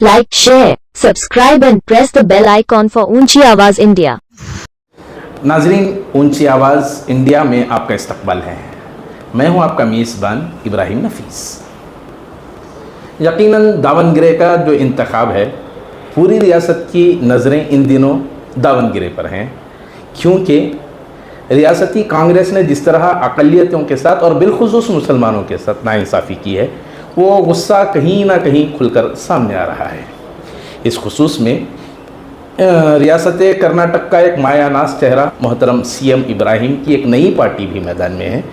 Like, share, subscribe and press the bell icon for ऊंची आवाज India. नाजरीन, ऊंची आवाज़ इंडिया में आपका इस्तकबाल है। मैं हूं आपका मेज़बान इब्राहिम नफीस। यकीनन दावनगिरे का जो इंतखाब है, पूरी रियासत की नज़रें इन दिनों दावनगिरे पर हैं, क्योंकि रियासती कांग्रेस ने जिस तरह अक़लियतों के साथ और बिलखुसूस मुसलमानों के साथ नाइंसाफ़ी की है, वो गुस्सा कहीं ना कहीं खुलकर सामने आ रहा है। इस खुसूस में रियासत कर्नाटक का एक मायानाज चेहरा मोहतरम सीएम इब्राहिम की एक नई पार्टी भी मैदान में है।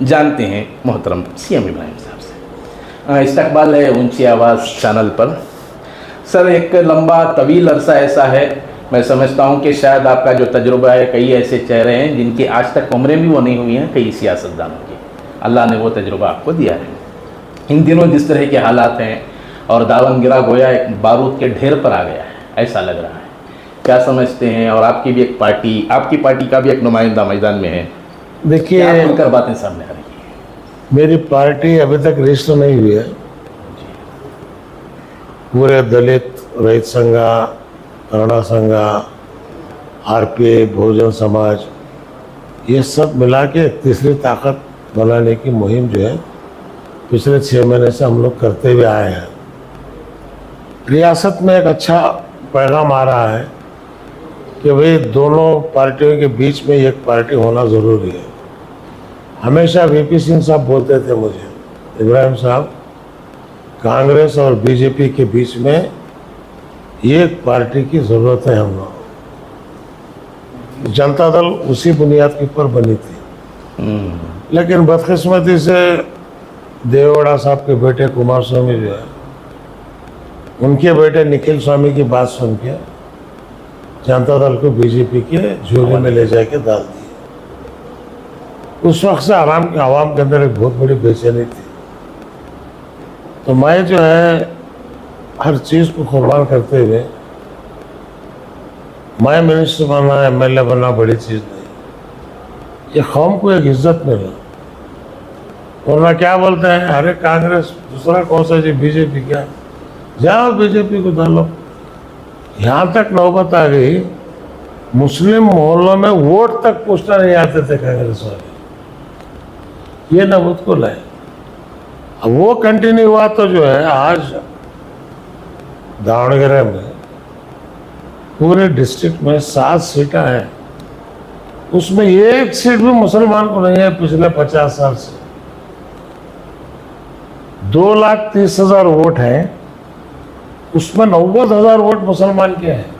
जानते हैं मोहतरम सीएम इब्राहिम साहब से। इस्तकबाल है ऊंची आवाज़ चैनल पर। सर, एक लंबा तवील अरसा ऐसा है, मैं समझता हूं कि शायद आपका जो तजुर्बा है, कई ऐसे चेहरे हैं जिनकी आज तक उम्रें भी वो नहीं हुई हैं, कई सियासतदानों की। अल्लाह ने वो तजुर्बा आपको दिया है। इन दिनों जिस तरह के हालात हैं और दावनगिरा गोया एक बारूद के ढेर पर आ गया है, ऐसा लग रहा है। क्या समझते हैं? और आपकी भी एक पार्टी, आपकी पार्टी का भी एक नुमाइंदा मैदान में है। देखिए, खुलकर बातें सामने आ रही हैं। मेरी पार्टी अभी तक रजिस्टर नहीं हुई है। पूरे दलित रहित संघा, कन्नड़ा संघा, आरपीआई, बहुजन समाज, ये सब मिला के एक तीसरी ताकत बनाने की मुहिम जो है पिछले 6 महीने से हम लोग करते हुए आए हैं। रियासत में एक अच्छा पैगाम आ रहा है कि भाई दोनों पार्टियों के बीच में एक पार्टी होना ज़रूरी है। हमेशा वीपी सिंह साहब बोलते थे मुझे, इब्राहिम साहब, कांग्रेस और बीजेपी के बीच में एक पार्टी की ज़रूरत है। हम लोग जनता दल उसी बुनियाद के ऊपर बनी थी, लेकिन बदकिस्मती से देवेगौड़ा साहब के बेटे कुमार स्वामी जो है, उनके बेटे निखिल स्वामी की बात सुन के जनता दल को बीजेपी के झोले में ले जाके डाल दिया। उस वक्त से आवाम के अंदर एक बहुत बड़ी बेचैनी थी। तो मैं जो है हर चीज़ को कुर्बान करते हुए, मैं मिनिस्टर बनना, एमएलए बनना बड़ी चीज़ नहीं, ये कौम को एक इज्जत मिला। वरना क्या बोलते हैं, अरे कांग्रेस दूसरा कौन सा जी, बीजेपी क्या, जाओ बीजेपी को डालो। यहाँ तक नौबत आ गई, मुस्लिम मोहल्लों में वोट तक पूछना नहीं आते थे कांग्रेस वाले, ये नबूत को लाए। अब वो कंटिन्यू हुआ तो जो है आज दावनगिरे में पूरे डिस्ट्रिक्ट में 7 सीटें हैं, उसमें एक सीट भी मुसलमान को नहीं है। पिछले 50 साल से 2,30,000 वोट हैं, उसमें 90,000 वोट मुसलमान के हैं।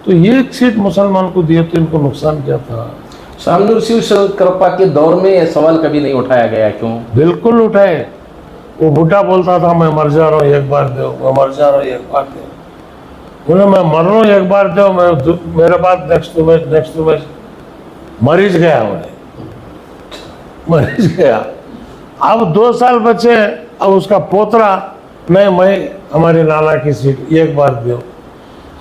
तो एक सीट मुसलमान को दिए तो इनको नुकसान क्या था? शामनूर शिव शंकरप्पा के दौर में यह सवाल कभी नहीं उठाया गया, क्यों? बिल्कुल उठाए। वो बुढ़ा बोलता था, मैं मर जा रहा हूँ, एक बार दो, मैं मर जा रहा हूँ, एक बार दो। उन्हें मैं मर रहा हूँ, एक बार दो, मैं मेरे बाद नेक्स्ट टू मैच मरीज गया, उन्हें मरीज गया। अब 2 साल बचे, अब उसका पोतरा, नहीं मैं हमारे नाना की सीट एक बार दो।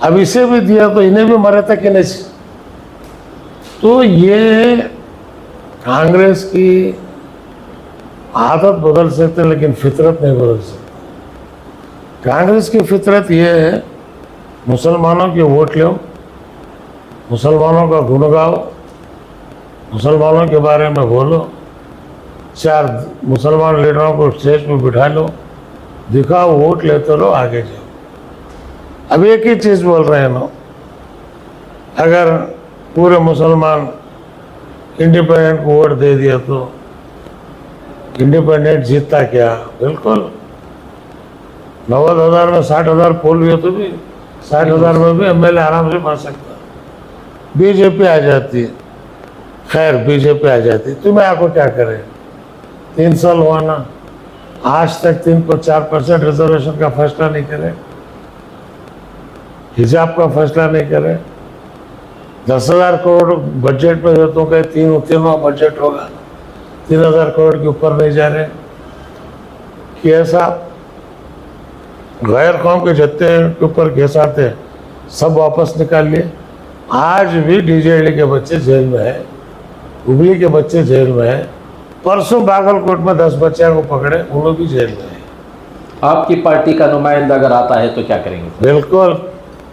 अब इसे भी दिया तो इन्हें भी मरे तक कि नहीं। तो ये कांग्रेस की आदत बदल सकते लेकिन फितरत नहीं बदल सकती। कांग्रेस की फितरत ये है, मुसलमानों के वोट लो, मुसलमानों का गुण गाओ, मुसलमानों के बारे में बोलो, 4 मुसलमान लीडरों को स्टेज पर बिठा लो, दिखाओ, वोट लेते रहो, आगे जाओ। अब एक ही चीज़ बोल रहे हैं ना, अगर पूरे मुसलमान इंडिपेंडेंट को वोट दे दिया तो इंडिपेंडेंट जीतता क्या? बिल्कुल। 90,000 में 60,000 पोल हुए तो भी 60,000 में भी एमएलए आराम से बन सकता। बीजेपी आ जाती, खैर बीजेपी आ जाती, तुम्हें आपको क्या करे? 3 साल हुआ ना, आज तक 3-4% रिजर्वेशन का फैसला नहीं करे, हिजाब का फैसला नहीं करे। 10,000 करोड़ बजट में तो कहे तीनों बजट होगा, 3,000 करोड़ के ऊपर नहीं जा रहे। कैसा गैर कौम के जत्ते के ऊपर केस आते सब वापस निकाल लिए। आज भी डीजेडी के बच्चे जेल में है, हुगली के बच्चे जेल में है, परसों बागलकोट में 10 बच्चों को पकड़े, उन्होंने भी जेल में है। आपकी पार्टी का नुमाइंदा अगर आता है तो क्या करेंगे? बिल्कुल,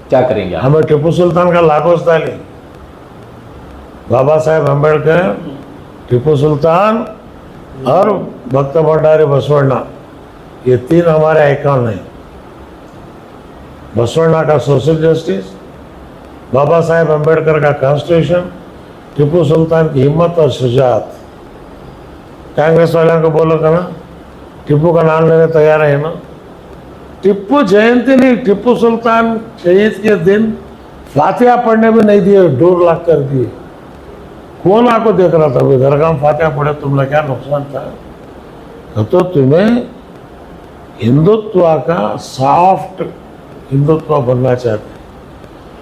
क्या करेंगे आप? हमें टिप्पू सुल्तान का लागोस डाली, बाबा साहेब अम्बेडकर, टिप्पू सुल्तान और भक्त भंडारी बसवण्णा, ये तीन हमारे आइकॉन हैं। बसवण्णा का सोशल जस्टिस, बाबा साहेब अम्बेडकर का कॉन्स्टिट्यूशन, टिप्पू सुल्तान की हिम्मत और शुजात। कांग्रेस वालों को बोलो का ना, टिप्पू का नाम लेने तैयार है ना? टिप्पू जयंती नहीं, टिप्पू सुल्तान शहीद के दिन फातिहा पढ़ने भी नहीं दिए, डोर लॉक कर दिए। कौन आपको देख रहा था? भाई घर काम फातिहा पढ़े, तुमने क्या नुकसान था? तो तुम्हें हिंदुत्व का सॉफ्ट हिंदुत्व बनना चाहते।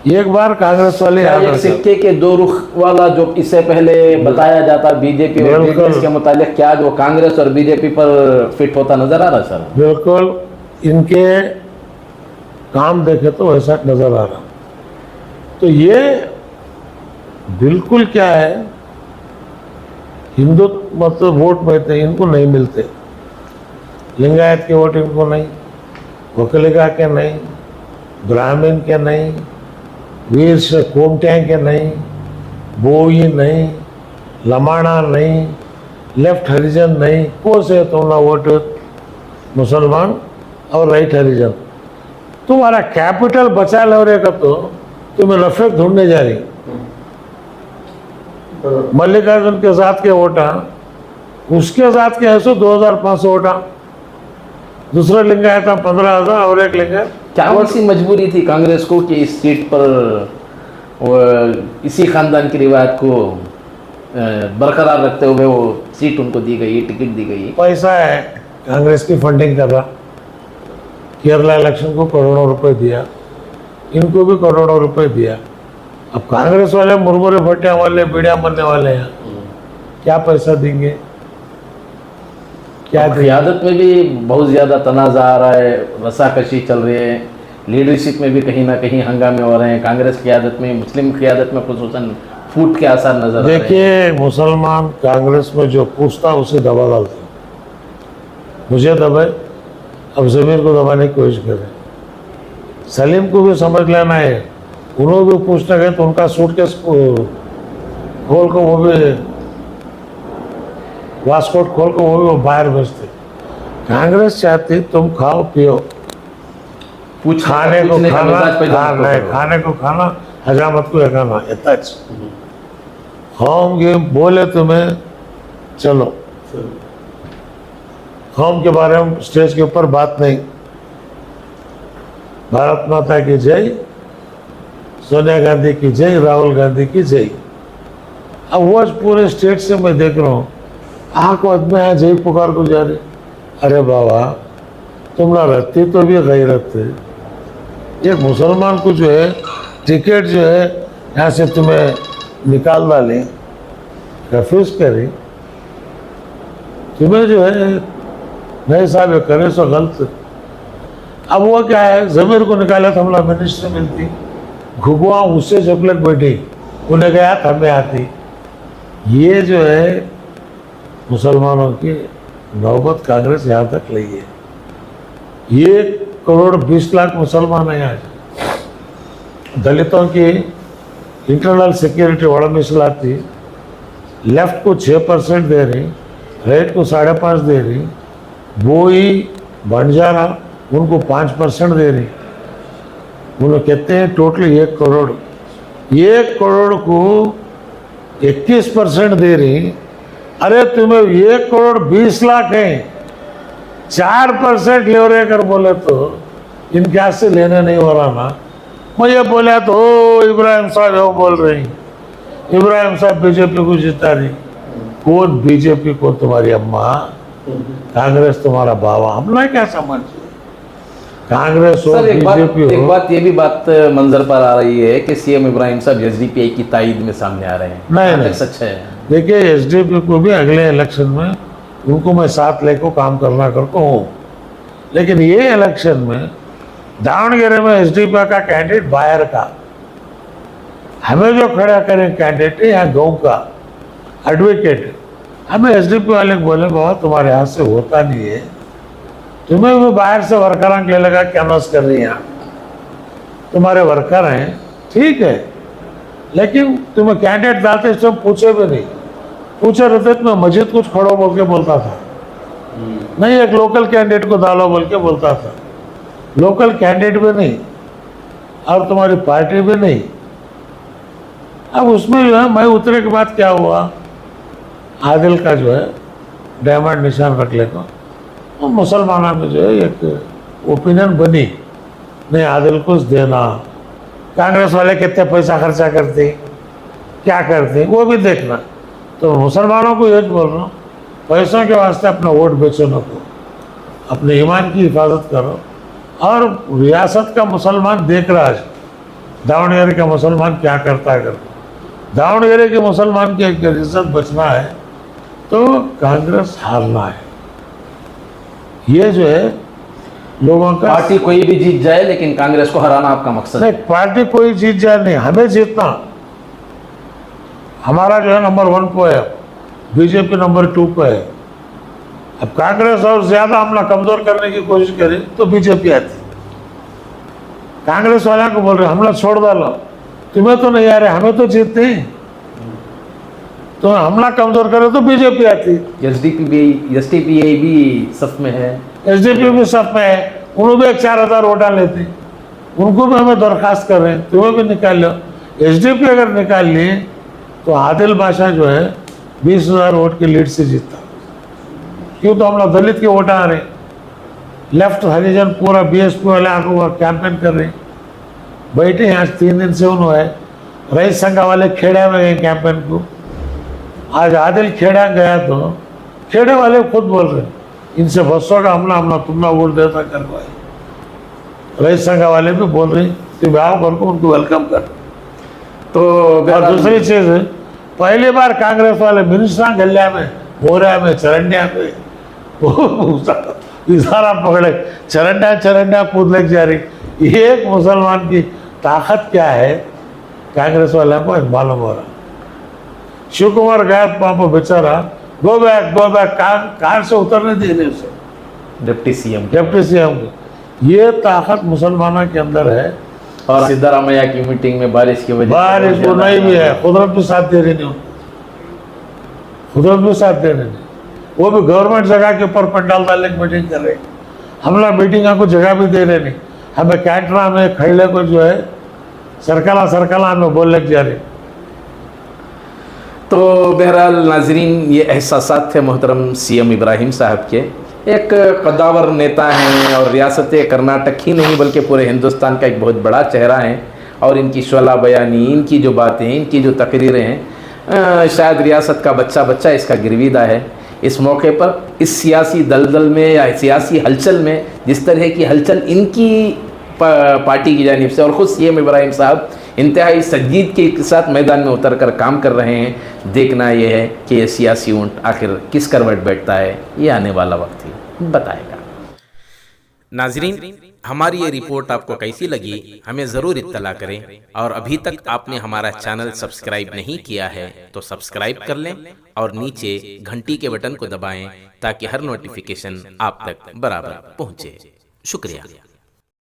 एक बार कांग्रेस वाले क्या एक सिक्के के दो रुख वाला जो इससे पहले बताया जाता बीजेपी और कांग्रेस के मुतालिक, क्या वो कांग्रेस और बीजेपी पर फिट होता नजर आ रहा सर? बिल्कुल, इनके काम देखे तो वैसा नजर आ रहा। तो ये बिल्कुल क्या है, हिंदुत्व मतलब वोट मिलते इनको नहीं मिलते, लिंगायत के वोट इनको नहीं, वकलिका के नहीं, ब्राह्मण के नहीं, वीर से कोमटिया के नहीं, बोई नहीं, लमाणा नहीं, लेफ्ट हरिजन नहीं, को से तुम्हारा वोट मुसलमान और राइट हरिजन। तुम्हारा कैपिटल बचा लो रे का तो तुम्हें रफेक ढूंढने जा रही। मल्लिकार्जुन के साथ के वोटा, उसके साथ के ऐसे 2500 वोटा, दूसरा लिंगायत 15,000 और एक लिंगायत। क्या ऐसी मजबूरी थी कांग्रेस को कि इस सीट पर इसी खानदान की रिवायत को बरकरार रखते हुए वो सीट उनको दी गई, टिकट दी गई? पैसा है, कांग्रेस की फंडिंग कर रहा। केरला इलेक्शन को करोड़ों रुपए दिया, इनको भी करोड़ों रुपए दिया। अब कांग्रेस वाले मुरमुरे भट्टिया वाले, बीड़िया मरने वाले हैं, क्या पैसा देंगे? क्या क़यादत में भी बहुत ज़्यादा तनाज़ा आ रहा है, रसाकशी चल रही है, लीडरशिप में भी कहीं ना कहीं हंगामे हो रहे हैं। कांग्रेस क़यादत में, मुस्लिम क़यादत में खुसूसन फूट के आसार नजर आ रहे हैं। देखिए, मुसलमान कांग्रेस में जो पूछता उसे दबा डालते, मुझे दबाए, अब ज़मीर को दबाने की कोशिश करें। सलीम को भी समझ लेना है, उन्होंने भी पूछने गए तो उनका सूटकेस खोल को वो भी वास्कोट खोल को वो बाहर भेजते। कांग्रेस चाहती तुम खाओ पियो, खाने को खाना, खाने को खाना, हजामत को खाना, इतना होम बोले तुम्हें चलो। होम के बारे में स्टेज के ऊपर बात नहीं। भारत माता की जय, सोनिया गांधी की जय, राहुल गांधी की जय। अब वो पूरे स्टेट से मैं देख रहा हूँ, आँख में यहाँ जय पुकार को जा रहे। अरे बाबा, तुम ना रहती तो भी गैरत है। एक मुसलमान को जो है टिकट जो है यहाँ से तुम्हें निकाल डाले, रिफ्यूज करी, तुम्हें जो है नहीं साहब ये करे सो गलत। अब वो क्या है, जमीर को निकाला तो हमला मिनिस्ट्री मिलती, घुगुआ उससे चपलक बैठी, उन्हें गया हमें आती। ये जो है मुसलमानों की नौबत कांग्रेस यहाँ तक लाई है। 1,20,00,000 मुसलमान है आज। दलितों की इंटरनल सिक्योरिटी बड़ा मिसलाती, लेफ्ट को 6% दे रही, राइट को 5.5 दे रही, बोई बंजारा उनको 5% दे रही। उन्होंने कहते हैं टोटल 1 करोड़, 1 करोड़ को 21% दे रही। अरे तुम्हें 1,20,00,000 है, 4% ले रहे कर बोले तो इनके हाथ से लेने नहीं हो रहा ना। मुझे बोला तो इब्राहिम साहब वो बोल रही, इब्राहिम साहब बीजेपी को जिता रही। कौन बीजेपी को? तुम्हारी अम्मा, कांग्रेस तुम्हारा बाबा। हमने क्या समझ, कांग्रेस हो बीजेपी हो। एक बात ये भी बात मंजर पर आ रही है कि सीएम इब्राहिम साहब एसडीपीआई की ताईद में सामने आ रहे हैं। नहीं, सच है। देखिए, एसडीपी को भी अगले इलेक्शन में उनको मैं साथ लेकर काम करना करता हूँ, लेकिन ये इलेक्शन में दावणगेरे में एसडीपी का कैंडिडेट बाहर का, हमें जो खड़ा करें कैंडिडेट है यहाँ गाँव का एडवोकेट। हमें एसडीपी वाले को बोले बाबा तुम्हारे हाथ से होता नहीं है, तुम्हें भी बाहर से वर्करां के लगा कैनवस कर रही हैं आप, तुम्हारे वर्कर हैं, ठीक है, लेकिन तुम्हें कैंडिडेट डालते इस समय पूछे भी नहीं, पूछे रहते तो मैं मस्जिद कुछ खड़ो बोल के बोलता था, नहीं एक लोकल कैंडिडेट को डालो बोल के बोलता था। लोकल कैंडिडेट भी नहीं और तुम्हारी पार्टी भी नहीं। अब उसमें जो है मैं उतरे के बाद क्या हुआ, आदिल का जो है डायमंड निशान रख ले को, और मुसलमानों में जो है एक ओपिनियन बनी, नहीं आदिल को देना, कांग्रेस वाले कितने पैसा खर्चा करते, क्या करते वो भी देखना। तो मुसलमानों को ये बोल रहा हूँ, पैसों के वास्ते अपना वोट बेचो न को, अपने ईमान की हिफाजत करो। और रियासत का मुसलमान देख रहा है दावणगेरे का मुसलमान क्या करता है करके, दावणगेरे के मुसलमान की एक इज्जत बचना है तो कांग्रेस हारना है। ये जो है लोगों का, पार्टी कोई भी जीत जाए लेकिन कांग्रेस को हराना आपका मकसद नहीं, है। पार्टी कोई जीत जाए नहीं, हमें जीतना। हमारा जो है नंबर 1 पे है, बीजेपी नंबर 2 पे है। अब कांग्रेस और ज्यादा हमला कमजोर करने की कोशिश करे तो बीजेपी आती। कांग्रेस वालों को बोल रहे हमला छोड़ डालो, तुम्हें तो नहीं आ रहे, हमें तो जीतते हैं, तो हमला कमजोर करे तो बीजेपी आती। एसडीपी भी सफ में है, एसडीपी भी सब में है, उन्होंने भी 4,000 वोटा लेते, उनको भी हमें दरखास्त कर रहे हैं तुम्हें भी निकाल लो। एसडीपी अगर निकाल लिए तो आदिल बादशाह जो है 20,000 वोट की लीड से जीतता। क्यों, तो हम लोग दलित के वोट आ रहे, लेफ्ट हरिजन पूरा बीएसपी वाले आकर कैंपेन कर रहे, बैठे यहाँ 3 दिन से उन्होंने रईत संघ वाले खेड़े में गए कैंपेन को। आज आदिल खेड़ा गया तो खेड़े वाले खुद बोल रहे इनसे बसों का हमला तुमने वोट देता करवाए। रईत संघ वाले भी बोल रहे कि आओ घर को, उनको वेलकम कर। तो और दूसरी चीज है, पहली बार कांग्रेस वाले मिनिस्ट्रा गल्या में, बोरा में, चरंडिया में इशारा पकड़े, चरंडिया कूद लग जा रही। एक मुसलमान की ताकत क्या है कांग्रेस वाले को मालूम हो रहा। शिव कुमार गया पापा बेचारा, गो बैक कार से उतरने देने उसे, डिप्टी सीएम को। ये ताकत मुसलमानों के अंदर है। और सिद्धारामैया की मीटिंग में बारिश की वजह बारिश वो नहीं भी है, कुदरत भी साथ दे रही नहीं, कुदरत भी साथ दे रही नहीं। वो भी गवर्नमेंट जगह के ऊपर पंडाल डालने की मीटिंग कर रहे, हम लोग मीटिंग को जगह भी दे रहे नहीं। हमें कैटरा में खड़े को जो है सरकला हमें बोलने जा रहे। तो बहरहाल नाजरीन, ये एहसासात थे मोहतरम सीएम इब्राहिम साहब के। एक कद्दावर नेता हैं और रियासत कर्नाटक ही नहीं बल्कि पूरे हिंदुस्तान का एक बहुत बड़ा चेहरा है। और इनकी शोला बयानी, इनकी जो बातें, इनकी जो तकरीरें हैं, शायद रियासत का बच्चा इसका गिरविदा है। इस मौके पर इस सियासी दलदल में या सियासी हलचल में जिस तरह की हलचल इनकी पार्टी की जानिब से और ख़ुद सीएम इब्राहिम साहब इंतहाई संजीदगी के साथ मैदान में उतर कर काम कर रहे हैं, देखना यह है कि यह सियासी ऊंट आखिर किस करवट बैठता है, ये आने वाला वक्त ही बताएगा। नाजरीन, हमारी ये रिपोर्ट आपको कैसी लगी हमें ज़रूर इत्तला करें, और अभी तक आपने हमारा चैनल सब्सक्राइब नहीं किया है तो सब्सक्राइब कर लें और नीचे घंटी के बटन को दबाएं ताकि हर नोटिफिकेशन आप तक बराबर पहुँचे। शुक्रिया।